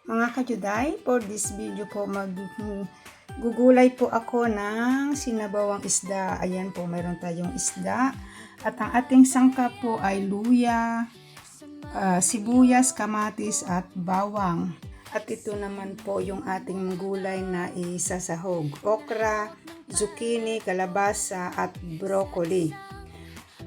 Mga kajuday, for this video po gugulay po ako ng sinabawang isda. Ayan po, mayroon tayong isda. At ang ating sangkap po ay luya, sibuyas, kamatis at bawang. At ito naman po yung ating gulay na isasahog. Okra, zucchini, kalabasa at broccoli.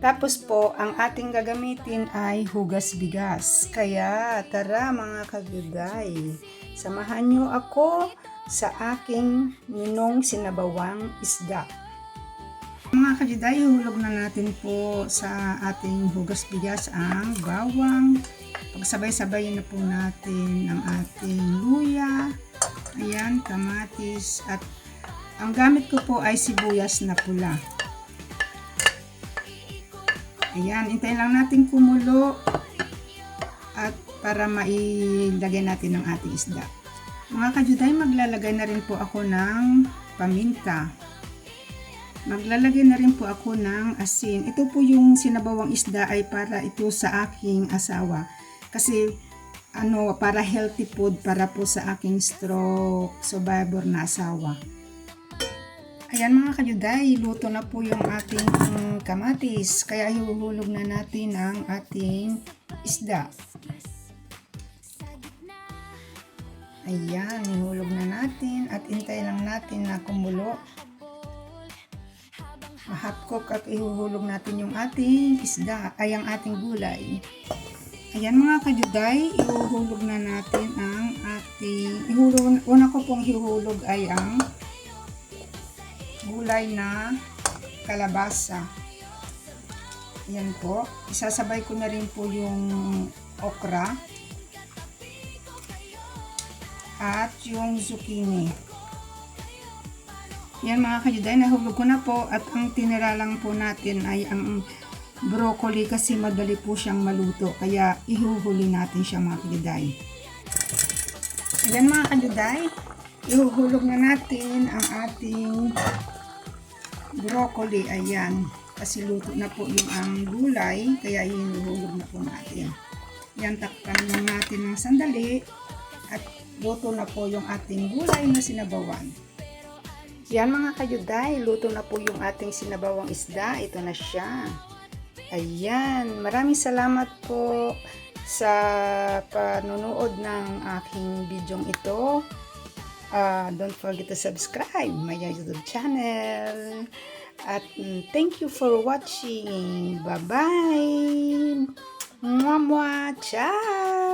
Tapos po, ang ating gagamitin ay hugas bigas. Kaya, tara mga kajuday, samahan nyo ako sa aking ninong sinabawang isda. Mga kajuday, ihulog na natin po sa ating hugas bigas ang bawang. Pagsabay-sabay na po natin ang ating luya, ayan, kamatis, at ang gamit ko po ay sibuyas na pula. Ayan, hintayin lang natin kumulo at para mailagay natin ang ating isda. Mga kajuday, maglalagay na rin po ako ng paminta. Maglalagay na rin po ako ng asin. Ito po yung sinabawang isda ay para ito sa aking asawa. Kasi para healthy food para po sa aking stroke survivor na asawa. Ayan mga kajuday, luto na po yung ating kamatis. Kaya ihuhulog na natin ang ating isda. Ayan, ihulog na natin at hintay lang natin na kumulo. Ma-hot cook at ihuhulog natin yung ating isda, ay ang ating gulay. Ayan mga kajuday, ihuhulog na natin ang ating, una ko pong ihuhulog ay ang gulay na kalabasa. Yan po. Isasabay ko na rin po yung okra at yung zucchini. Yan mga kajuday, nahulog ko na po at ang tinira lang po natin ay ang broccoli kasi madali po siyang maluto. Kaya ihuhuli natin siya mga kajuday. Ayan mga kajuday, ihuhulog na natin ang ating broccoli. Ayan, kasi luto na po yung ang gulay, kaya ihuhulog na po natin. Yan, takpan lang natin ng sandali at luto na po yung ating gulay na sinabawan. Yan mga kajuday, luto na po yung ating sinabawang isda. Ito na siya. Ayan, maraming salamat po sa panonood ng aking bidyong ito. Don't forget to subscribe my YouTube channel. At thank you for watching. Bye-bye. Mwah-mwah. Ciao.